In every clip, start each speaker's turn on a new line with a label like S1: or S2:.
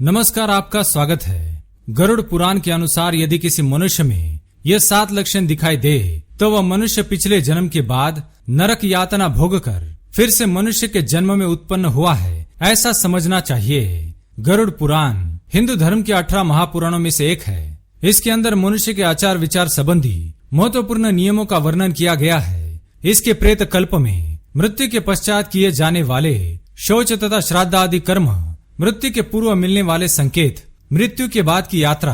S1: नमस्कार, आपका स्वागत है। गरुड़ पुराण के अनुसार यदि किसी मनुष्य में यह 7 लक्षण दिखाई दे तो वह मनुष्य पिछले जन्म के बाद नरक यातना भोग कर फिर से मनुष्य के जन्म में उत्पन्न हुआ है, ऐसा समझना चाहिए। गरुड़ पुराण हिंदू धर्म के 18 महापुराणों में से एक है। इसके अंदर मनुष्य के आचार विचार संबंधी महत्वपूर्ण नियमों का वर्णन किया गया है। इसके प्रेत कल्प में मृत्यु के पश्चात किए जाने वाले शौच तथा श्राद्ध आदि कर्म, मृत्यु के पूर्व मिलने वाले संकेत, मृत्यु के बाद की यात्रा,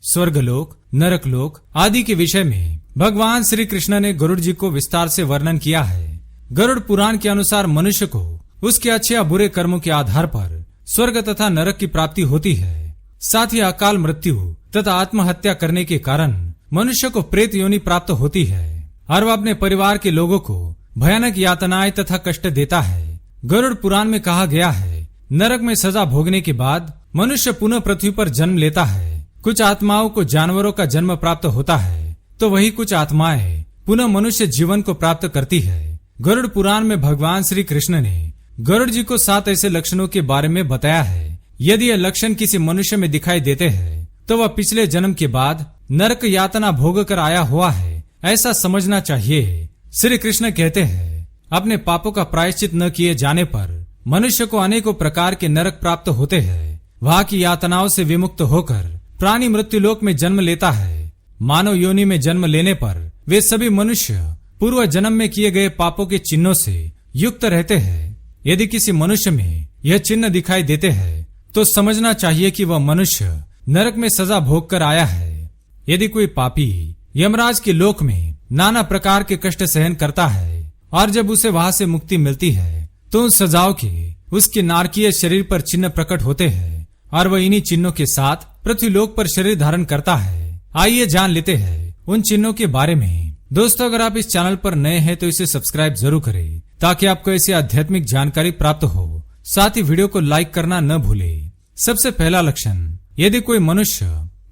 S1: स्वर्गलोक, नरकलोक आदि के विषय में भगवान श्री कृष्ण ने गरुड़ जी को विस्तार से वर्णन किया है। गरुड़ पुराण के अनुसार मनुष्य को उसके अच्छे या बुरे कर्मों के आधार पर स्वर्ग तथा नरक की प्राप्ति होती है। साथ ही अकाल मृत्यु तथा आत्महत्या करने के कारण मनुष्य को प्रेत योनि प्राप्त होती है और वह अपने परिवार के लोगों को भयानक यातनाएं तथा कष्ट देता है। गरुड़ पुराण में कहा गया है, नरक में सजा भोगने के बाद मनुष्य पुनः पृथ्वी पर जन्म लेता है। कुछ आत्माओं को जानवरों का जन्म प्राप्त होता है तो वही कुछ आत्माएं पुनः मनुष्य जीवन को प्राप्त करती है। गरुड़ पुराण में भगवान श्री कृष्ण ने गरुड़ जी को 7 ऐसे लक्षणों के बारे में बताया है। यदि यह लक्षण किसी मनुष्य में दिखाई देते हैं तो वह पिछले जन्म के बाद नरक यातना भोग कर आया हुआ है, ऐसा समझना चाहिए। श्री कृष्ण कहते हैं, अपने पापों का प्रायश्चित न किए जाने पर मनुष्य को अनेकों प्रकार के नरक प्राप्त होते हैं। वहाँ की यातनाओं से विमुक्त होकर प्राणी मृत्यु लोक में जन्म लेता है। मानव योनि में जन्म लेने पर वे सभी मनुष्य पूर्व जन्म में किए गए पापों के चिन्हों से युक्त रहते हैं। यदि किसी मनुष्य में यह चिन्ह दिखाई देते हैं तो समझना चाहिए कि वह मनुष्य नरक में सजा भोग कर आया है। यदि कोई पापी यमराज के लोक में नाना प्रकार के कष्ट सहन करता है और जब उसे वहां से मुक्ति मिलती है तो उन सजाओं के उसके नारकीय शरीर पर चिन्ह प्रकट होते हैं और वह इन्हीं चिन्हों के साथ पृथ्वीलोक पर शरीर धारण करता है। आइए जान लेते हैं उन चिन्हों के बारे में। दोस्तों, अगर आप इस चैनल पर नए हैं तो इसे सब्सक्राइब जरूर करें ताकि आपको ऐसी आध्यात्मिक जानकारी प्राप्त हो। साथ ही वीडियो को लाइक करना न भूले। सबसे पहला लक्षण, यदि कोई मनुष्य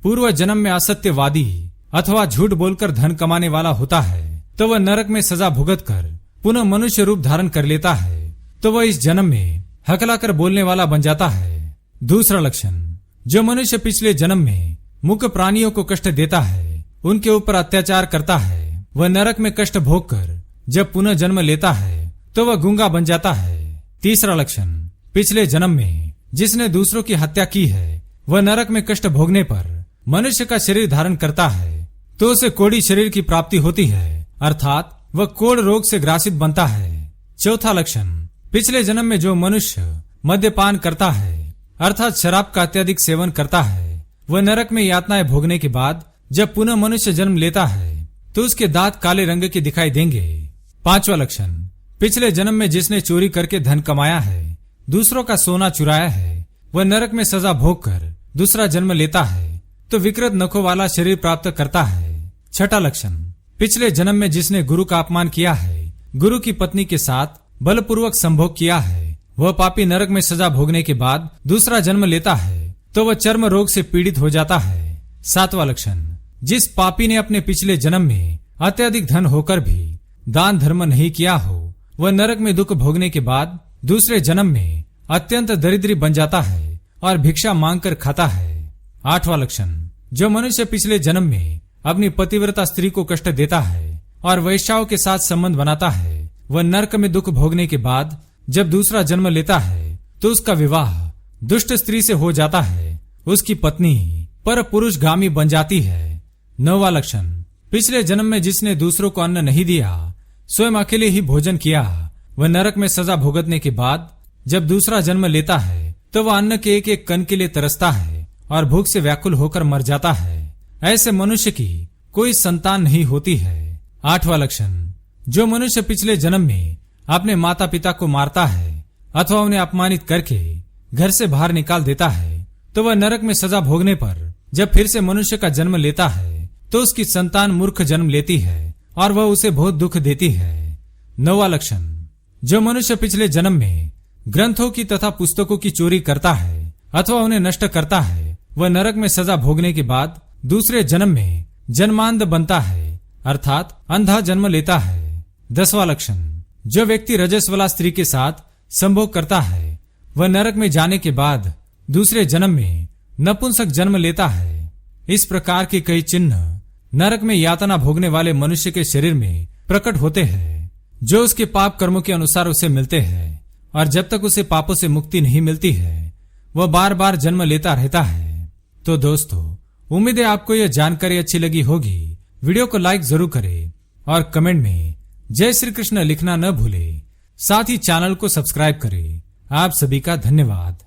S1: पूर्व जन्म में असत्यवादी अथवा झूठ बोलकर धन कमाने वाला होता है तो वह नरक में सजा भुगत कर पुनः मनुष्य रूप धारण कर लेता है तो वह इस जन्म में हकलाकर बोलने वाला बन जाता है। दूसरा लक्षण, जो मनुष्य पिछले जन्म में मूक प्राणियों को कष्ट देता है, उनके ऊपर अत्याचार करता है, वह नरक में कष्ट भोग कर जब पुनः जन्म लेता है तो वह गूंगा बन जाता है। तीसरा लक्षण, पिछले जन्म में जिसने दूसरों की हत्या की है वह नरक में कष्ट भोगने पर मनुष्य का शरीर धारण करता है तो उसे कोढ़ी शरीर की प्राप्ति होती है, अर्थात वह कोढ़ रोग से ग्रासित बनता है। चौथा लक्षण, पिछले जन्म में जो मनुष्य मद्यपान करता है अर्थात शराब का अत्यधिक सेवन करता है, वह नरक में यातनाएं भोगने के बाद जब पुनः मनुष्य जन्म लेता है तो उसके दांत काले रंग के दिखाई देंगे। पांचवा लक्षण, पिछले जन्म में जिसने चोरी करके धन कमाया है, दूसरों का सोना चुराया है, वह नरक में सजा भोग कर दूसरा जन्म लेता है तो विकृत नखों वाला शरीर प्राप्त करता है। छठा लक्षण, पिछले जन्म में जिसने गुरु का अपमान किया है, गुरु की पत्नी के साथ बलपूर्वक संभोग किया है, वह पापी नरक में सजा भोगने के बाद दूसरा जन्म लेता है तो वह चर्म रोग से पीड़ित हो जाता है। सातवां लक्षण, जिस पापी ने अपने पिछले जन्म में अत्यधिक धन होकर भी दान धर्म नहीं किया हो, वह नरक में दुख भोगने के बाद दूसरे जन्म में अत्यंत दरिद्री बन जाता है और भिक्षा मांग कर खाता है। आठवां लक्षण, जो मनुष्य पिछले जन्म में अपनी पतिव्रता स्त्री को कष्ट देता है और वैश्याओं के साथ संबंध बनाता है, वह नरक में दुख भोगने के बाद जब दूसरा जन्म लेता है तो उसका विवाह दुष्ट स्त्री से हो जाता है, उसकी पत्नी पर पुरुष गामी बन जाती है। नौवां लक्षण, पिछले जन्म में जिसने दूसरों को अन्न नहीं दिया, स्वयं अकेले ही भोजन किया, वह नरक में सजा भुगतने के बाद जब दूसरा जन्म लेता है तो वह अन्न के एक एक कण के लिए तरसता है और भूख से व्याकुल होकर मर जाता है। ऐसे मनुष्य की कोई संतान नहीं होती है। आठवां लक्षण, जो मनुष्य पिछले जन्म में अपने माता पिता को मारता है अथवा उन्हें अपमानित करके घर से बाहर निकाल देता है तो वह नरक में सजा भोगने पर जब फिर से मनुष्य का जन्म लेता है तो उसकी संतान मूर्ख जन्म लेती है और वह उसे बहुत दुख देती है। नौवां लक्षण, जो मनुष्य पिछले जन्म में ग्रंथों की तथा पुस्तकों की चोरी करता है अथवा उन्हें नष्ट करता है, वह नरक में सजा भोगने के बाद दूसरे जन्म में जन्मांध बनता है, अर्थात अंधा जन्म लेता है। 10वां लक्षण, जो व्यक्ति रजस वाला स्त्री के साथ संभोग करता है वह नरक में जाने के बाद दूसरे जन्म में नपुंसक जन्म लेता है। इस प्रकार के कई चिन्ह नरक में यातना भोगने वाले मनुष्य के शरीर में प्रकट होते हैं, जो उसके पाप कर्मों के अनुसार उसे मिलते हैं। और जब तक उसे पापों से मुक्ति नहीं मिलती है, वह बार बार जन्म लेता रहता है। तो दोस्तों, उम्मीद है आपको यह जानकारी अच्छी लगी होगी। वीडियो को लाइक जरूर करें और कमेंट में जय श्री कृष्ण लिखना न भूले। साथ ही चैनल को सब्सक्राइब करें। आप सभी का धन्यवाद।